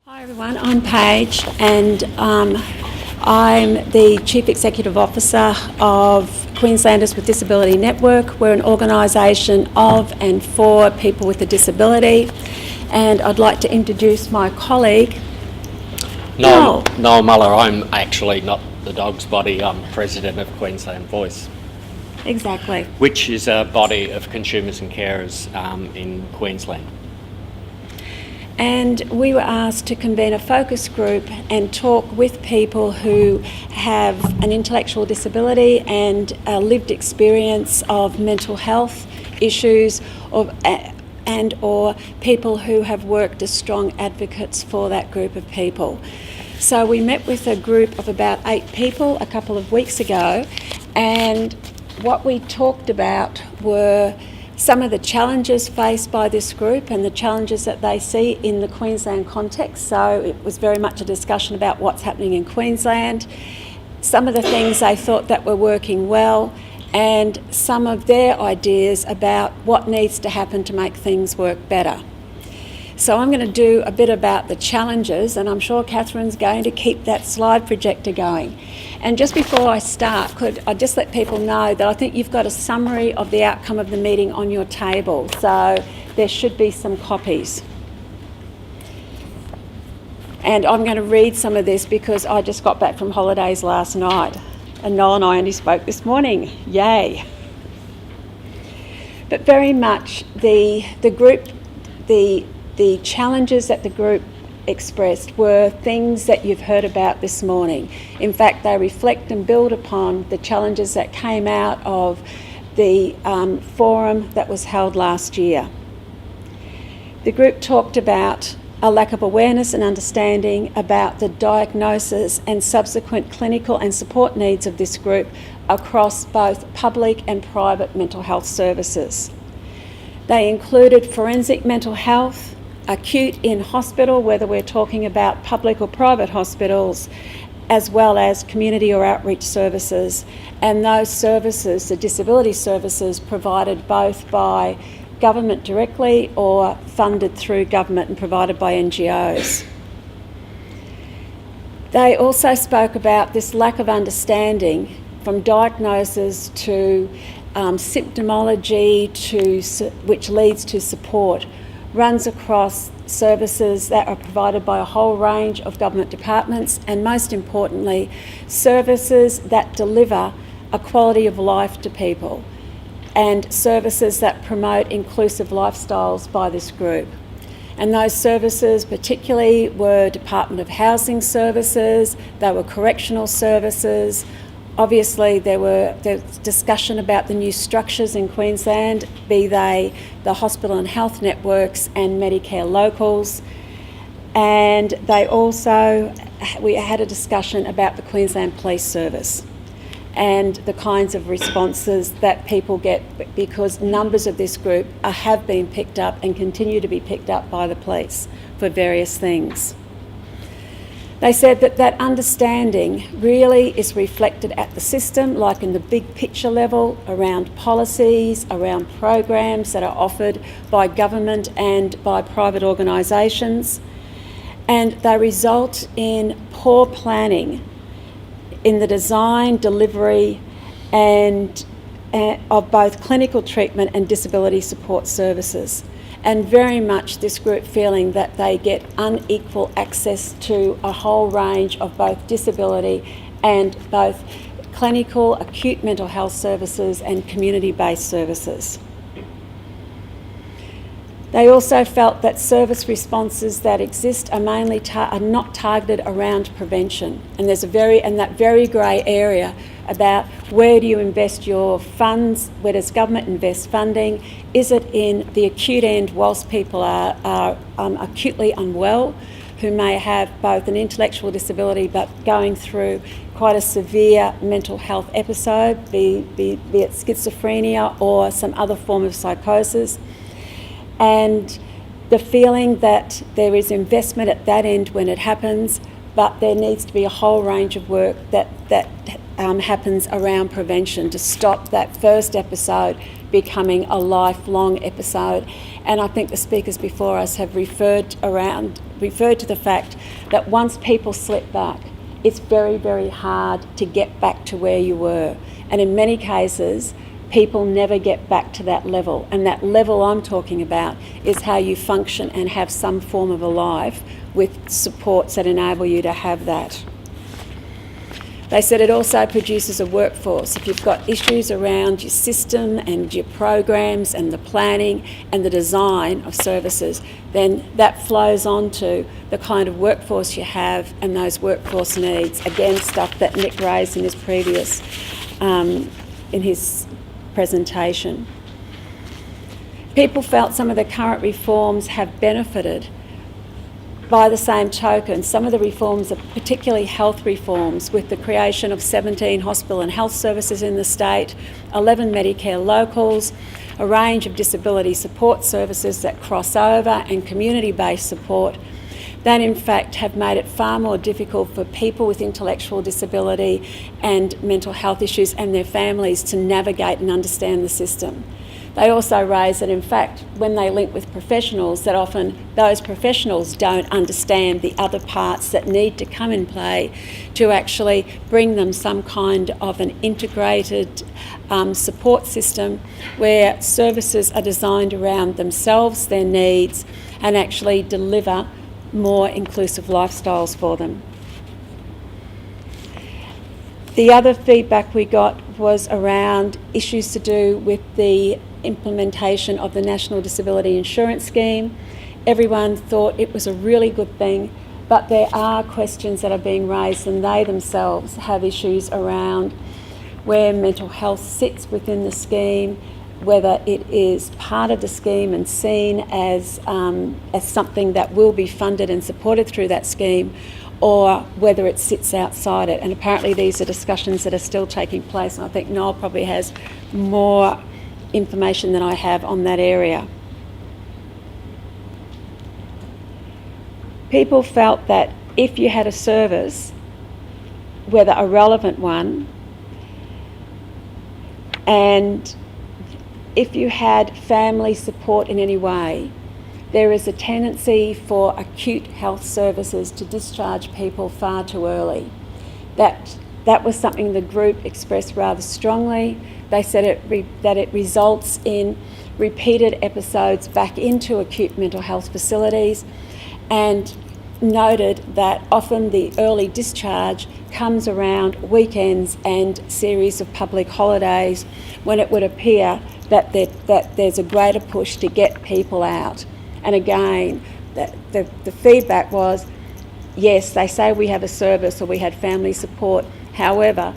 Hi everyone, I'm Paige and I'm the Chief Executive Officer of Queenslanders with Disability Network. We're an organisation of and for people with a disability, and I'd like to introduce my colleague, Noel. Noel Muller. I'm actually not the dog's body, I'm President of Queensland Voice. Exactly. Which is a body of consumers and carers in Queensland. And we were asked to convene a focus group and talk with people who have an intellectual disability and a lived experience of mental health issues, or people who have worked as strong advocates for that group of people. So we met with a group of about 8 people a couple of weeks ago, and what we talked about were some of the challenges faced by this group and the challenges that they see in the Queensland context. So it was very much a discussion about what's happening in Queensland, some of the things they thought that were working well, and some of their ideas about what needs to happen to make things work better. So I'm going to do a bit about the challenges, and I'm sure Catherine's going to keep that slide projector going. And just before I start, could I just let people know that I think you've got a summary of the outcome of the meeting on your table, so there should be some copies. And I'm going to read some of this because I just got back from holidays last night, and Noel and I only spoke this morning. Yay! But very much the challenges that the group expressed were things that you've heard about this morning. In fact, they reflect and build upon the challenges that came out of the forum that was held last year. The group talked about a lack of awareness and understanding about the diagnosis and subsequent clinical and support needs of this group across both public and private mental health services. They included forensic mental health, acute in hospital, whether we're talking about public or private hospitals, as well as community or outreach services, and those services, the disability services, provided both by government directly or funded through government and provided by NGOs. They also spoke about this lack of understanding from diagnosis to symptomology, which leads to support, runs across services that are provided by a whole range of government departments, and most importantly, services that deliver a quality of life to people, and services that promote inclusive lifestyles by this group. And those services particularly were Department of Housing services, they were correctional services. Obviously, there was discussion about the new structures in Queensland, be they the hospital and health networks and Medicare locals. And we had a discussion about the Queensland Police Service and the kinds of responses that people get, because numbers of this group have been picked up and continue to be picked up by the police for various things. They said that understanding really is reflected at the system, like in the big picture level, around policies, around programs that are offered by government and by private organisations, and they result in poor planning in the design, delivery and of both clinical treatment and disability support services. And very much this group feeling that they get unequal access to a whole range of both disability and both clinical, acute mental health services and community-based services. They also felt that service responses that exist are mainly are not targeted around prevention, and there's that very grey area about where do you invest your funds, where does government invest funding? Is it in the acute end whilst people are acutely unwell, who may have both an intellectual disability but going through quite a severe mental health episode, be it schizophrenia or some other form of psychosis, and the feeling that there is investment at that end when it happens, but there needs to be a whole range of work that happens around prevention to stop that first episode becoming a lifelong episode. And I think the speakers before us have referred to the fact that once people slip back, it's very, very hard to get back to where you were. And in many cases, people never get back to that level. And that level I'm talking about is how you function and have some form of a life with supports that enable you to have that. They said it also produces a workforce. If you've got issues around your system and your programs and the planning and the design of services, then that flows on to the kind of workforce you have and those workforce needs. Again, stuff that Nick raised in his previous, in his presentation. People felt some of the current reforms have benefited. By the same token, some of the reforms are particularly health reforms, with the creation of 17 hospital and health services in the state, 11 Medicare locals, a range of disability support services that cross over, and community-based support that in fact have made it far more difficult for people with intellectual disability and mental health issues and their families to navigate and understand the system. They also raise that in fact when they link with professionals, that often those professionals don't understand the other parts that need to come in play to actually bring them some kind of an integrated support system where services are designed around themselves, their needs, and actually deliver more inclusive lifestyles for them. The other feedback we got was around issues to do with the implementation of the National Disability Insurance Scheme. Everyone thought it was a really good thing, but there are questions that are being raised, and they themselves have issues around where mental health sits within the scheme, whether it is part of the scheme and seen as something that will be funded and supported through that scheme, or whether it sits outside it. And apparently these are discussions that are still taking place, and I think Noel probably has more information than I have on that area. People felt that if you had a service, whether a relevant one, and if you had family support in any way, there is a tendency for acute health services to discharge people far too early. That was something the group expressed rather strongly. They said that it results in repeated episodes back into acute mental health facilities, and noted that often the early discharge comes around weekends and series of public holidays when it would appear that there's a greater push to get people out. And again, the feedback was, yes, they say we have a service or we had family support. However,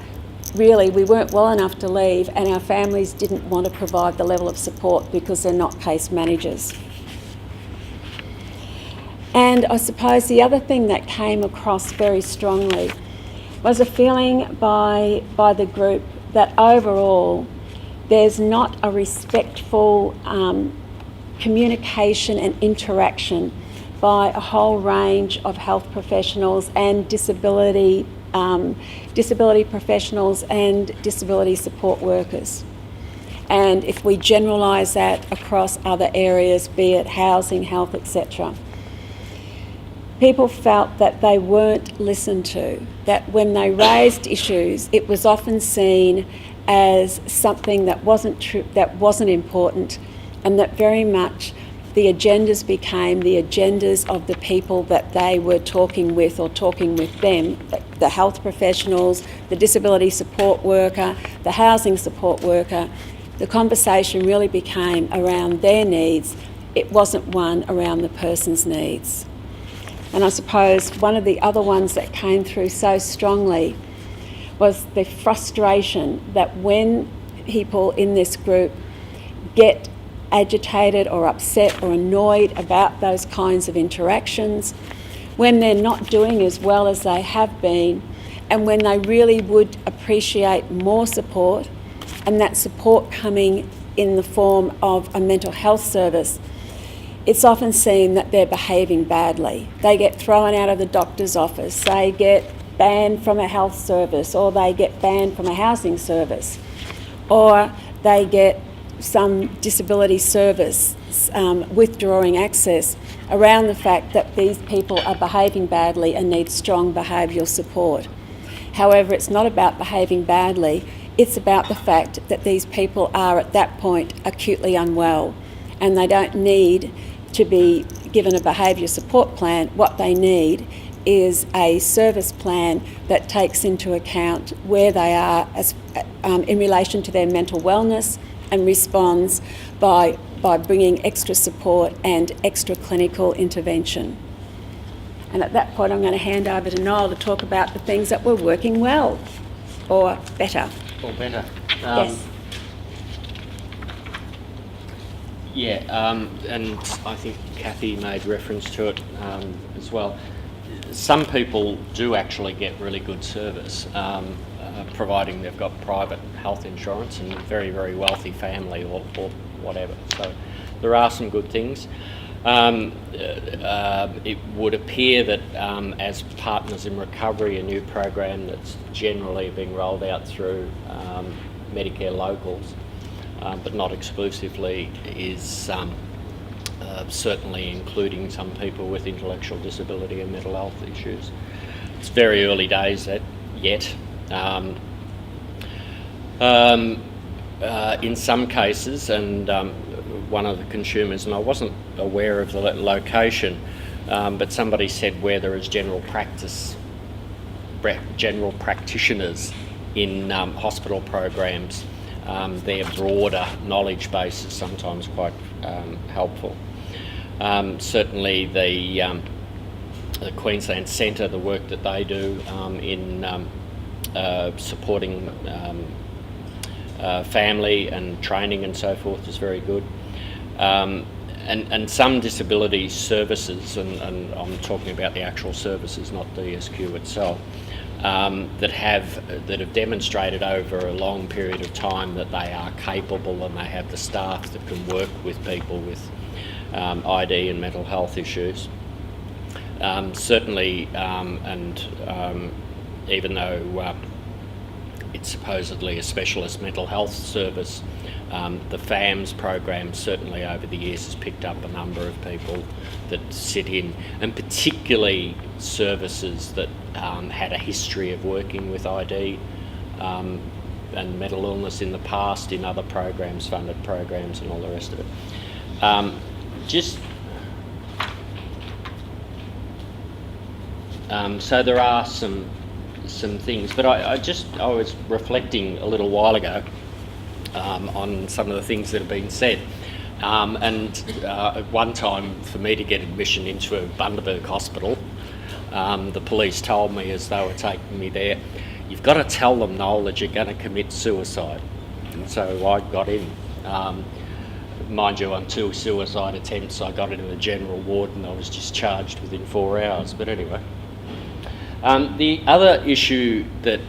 really we weren't well enough to leave, and our families didn't want to provide the level of support because they're not case managers. And I suppose the other thing that came across very strongly was a feeling by the group that overall there's not a respectful communication and interaction by a whole range of health professionals and disability professionals and disability support workers. And if we generalise that across other areas, be it housing, health, etc., people felt that they weren't listened to, that when they raised issues, it was often seen as something that wasn't true, that wasn't important, and that very much the agendas became the agendas of the people that they were talking with or talking with them, the health professionals, the disability support worker, the housing support worker. The conversation really became around their needs. It wasn't one around the person's needs. And I suppose one of the other ones that came through so strongly was the frustration that when people in this group get agitated or upset or annoyed about those kinds of interactions, when they're not doing as well as they have been, and when they really would appreciate more support, and that support coming in the form of a mental health service, it's often seen that they're behaving badly. They get thrown out of the doctor's office, they get banned from a health service, or they get banned from a housing service, or they get some disability service withdrawing access around the fact that these people are behaving badly and need strong behavioural support. However, it's not about behaving badly, it's about the fact that these people are at that point acutely unwell and they don't need to be given a behaviour support plan. What they need is a service plan that takes into account where they are in relation to their mental wellness and responds by bringing extra support and extra clinical intervention. And at that point I'm going to hand over to Noel to talk about the things that were working well or better. Or better. Yes. And I think Kathy made reference to it as well. Some people do actually get really good service, providing they've got private health insurance and a very, very wealthy family or whatever. So there are some good things. It would appear that as Partners in Recovery, a new program that's generally being rolled out through Medicare locals, but not exclusively, is certainly including some people with intellectual disability and mental health issues. It's very early days yet. In some cases, and one of the consumers, and I wasn't aware of the location, but somebody said where there is general practitioners in hospital programs, their broader knowledge base is sometimes quite helpful. Certainly the Queensland Centre, the work that they do in supporting family and training and so forth is very good. And some disability services, and I'm talking about the actual services, not DSQ itself, that have demonstrated over a long period of time that they are capable and they have the staff that can work with people with ID and mental health issues. Certainly, even though it's supposedly a specialist mental health service, the FAMS program certainly over the years has picked up a number of people that sit in, and particularly services that had a history of working with ID and mental illness in the past in other programs, funded programs and all the rest of it. So there are some things, but I was reflecting a little while ago on some of the things that have been said, and at one time for me to get admission into a Bundaberg hospital, the police told me as they were taking me there, "You've got to tell them, Noel, that you're going to commit suicide." And so I got in. Mind you, on 2 suicide attempts, I got into the general ward and I was discharged within 4 hours. But anyway, the other issue that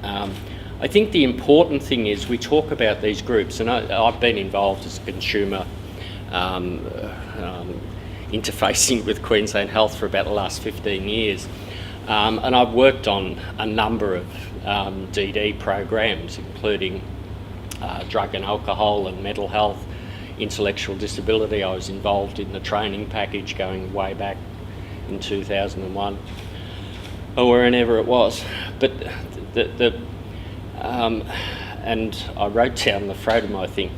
I think the important thing is we talk about these groups, and I've been involved as a consumer interfacing with Queensland Health for about the last 15 years, and I've worked on a number of DD programs, including drug and alcohol and mental health, intellectual disability. I was involved in the training package going way back in 2001 or wherever it was. But and I wrote down the photo, I think,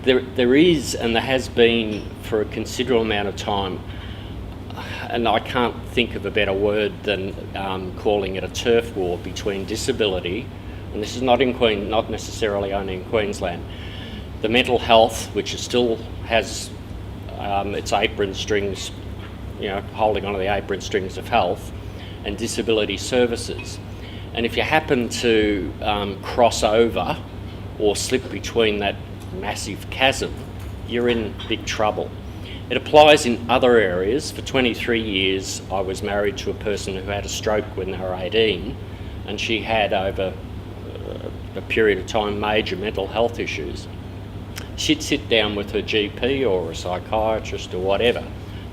there is and there has been for a considerable amount of time, and I can't think of a better word than calling it a turf war between disability, and this is not necessarily only in Queensland, the mental health, which is still has its apron strings, holding onto the apron strings of health, and disability services. And if you happen to cross over or slip between that massive chasm, you're in big trouble. It applies in other areas. For 23 years, I was married to a person who had a stroke when they were 18, and she had, over a period of time, major mental health issues. She'd sit down with her GP or a psychiatrist or whatever.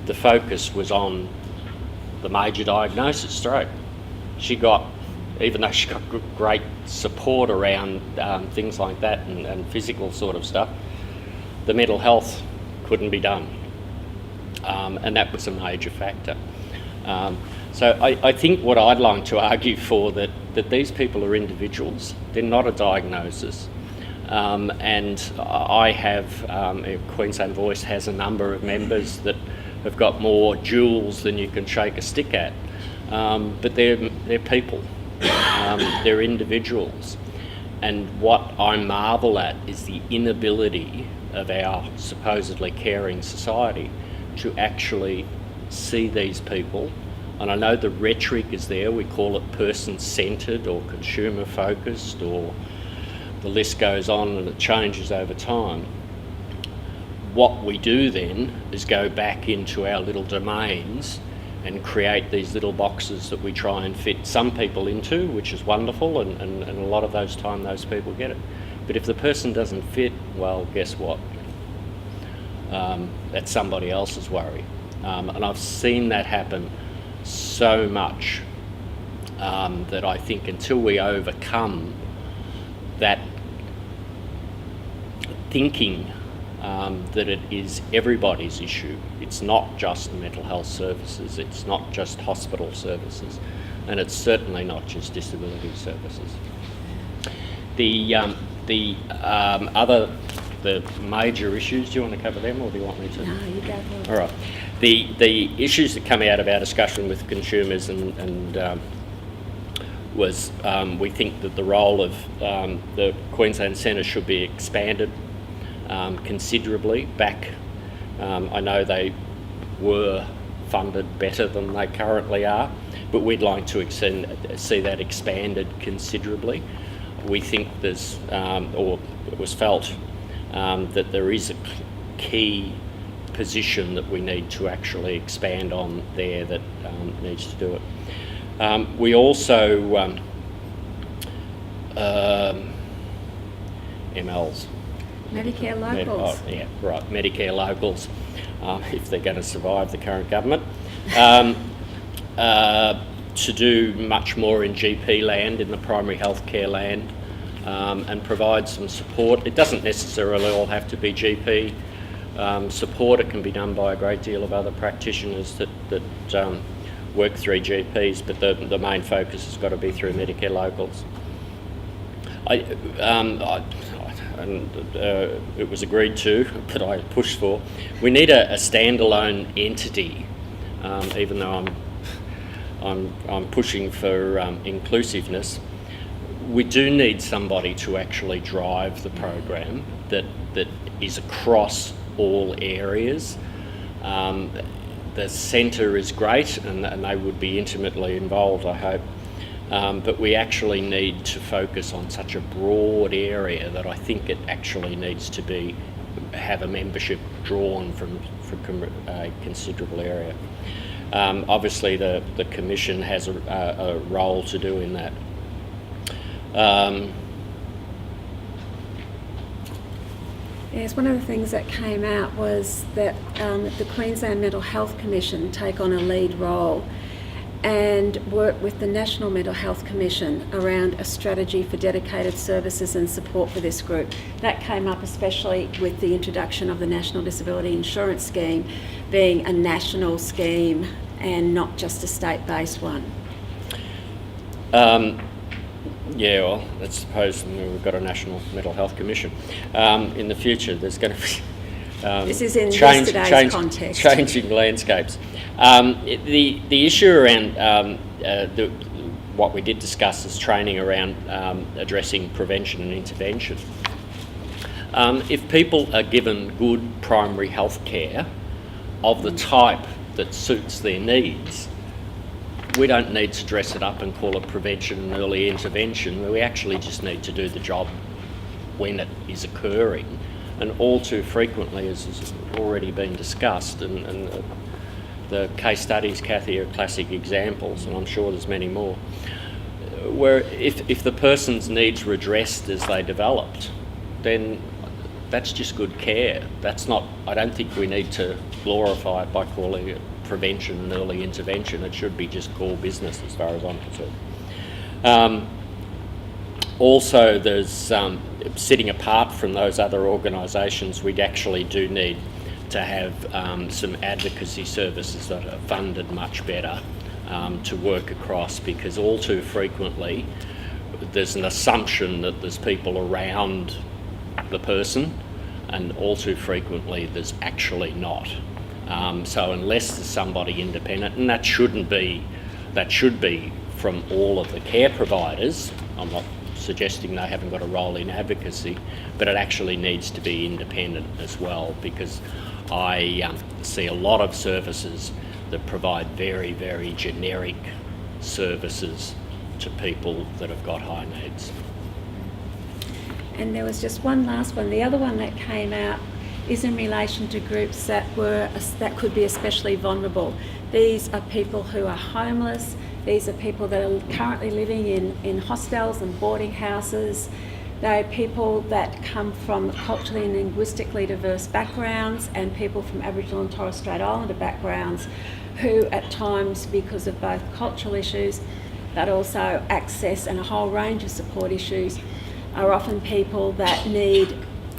The focus was on the major diagnosis, stroke. Even though she got great support around things like that and physical sort of stuff, the mental health couldn't be done. And that was a major factor. So I think what I'd like to argue for that these people are individuals, they're not a diagnosis. And I have, Queensland Voice has a number of members that have got more jewels than you can shake a stick at. But they're people, they're individuals. And what I marvel at is the inability of our supposedly caring society to actually see these people. And I know the rhetoric is there, we call it person-centred or consumer-focused, or the list goes on and it changes over time. What we do then is go back into our little domains and create these little boxes that we try and fit some people into, which is wonderful, and a lot of those time those people get it. But if the person doesn't fit, well, guess what? That's somebody else's worry. And I've seen that happen so much that I think until we overcome that thinking that it is everybody's issue, it's not just mental health services, it's not just hospital services, and it's certainly not just disability services. The major issues, do you want to cover them or do you want me to? No, you go for it. All right. The issues that come out of our discussion with consumers was we think that the role of the Queensland Centre should be expanded considerably back. I know they were funded better than they currently are, but we'd like to see that expanded considerably. We think there's, or it was felt, that there is a key position that we need to actually expand on there that needs to do it. We also, MLs. Medicare locals. Yeah, right, Medicare locals, if they're going to survive the current government. To do much more in GP land, in the primary healthcare land, and provide some support. It doesn't necessarily all have to be GP support. It can be done by a great deal of other practitioners that work through GPs, but the main focus has got to be through Medicare locals. It was agreed to, but I pushed for. We need a standalone entity, even though I'm pushing for inclusiveness. We do need somebody to actually drive the program that is across all areas. The centre is great, and they would be intimately involved, I hope. But we actually need to focus on such a broad area that I think it actually needs to have a membership drawn from a considerable area. Obviously, the Commission has a role to do in that. Yes, one of the things that came out was that the Queensland Mental Health Commission take on a lead role and work with the National Mental Health Commission around a strategy for dedicated services and support for this group. That came up especially with the introduction of the National Disability Insurance Scheme being a national scheme and not just a state-based one. Yeah, well, let's suppose we've got a National Mental Health Commission. In the future, there's going to be this is in yesterday's context. Changing landscapes. The issue around what we did discuss is training around addressing prevention and intervention. If people are given good primary health care of the type that suits their needs, we don't need to dress it up and call it prevention and early intervention. We actually just need to do the job when it is occurring. And all too frequently, as has already been discussed, and the case studies, Kathy, are classic examples, and I'm sure there's many more, where if the person's needs were addressed as they developed, then that's just good care. That's not, I don't think we need to glorify it by calling it prevention and early intervention. It should be just core business as far as I'm concerned. Also, there's sitting apart from those other organisations, we actually do need to have some advocacy services that are funded much better to work across, because all too frequently there's an assumption that there's people around the person, and all too frequently there's actually not. So unless there's somebody independent, and that should be from all of the care providers, I'm not suggesting they haven't got a role in advocacy, but it actually needs to be independent as well, because I see a lot of services that provide very, very generic services to people that have got high needs. And there was just one last one. The other one that came out is in relation to groups that could be especially vulnerable. These are people who are homeless. These are people that are currently living in hostels and boarding houses. They are people that come from culturally and linguistically diverse backgrounds, and people from Aboriginal and Torres Strait Islander backgrounds who at times, because of both cultural issues but also access and a whole range of support issues, are often people that need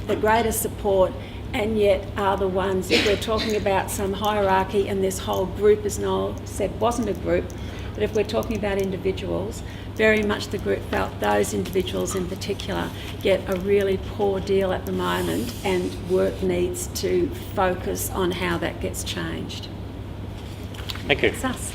the greatest support, and yet are the ones, if we're talking about some hierarchy, and this whole group, as Noel said, wasn't a group, but if we're talking about individuals, very much the group felt those individuals in particular get a really poor deal at the moment, and work needs to focus on how that gets changed. Thank you. That's us.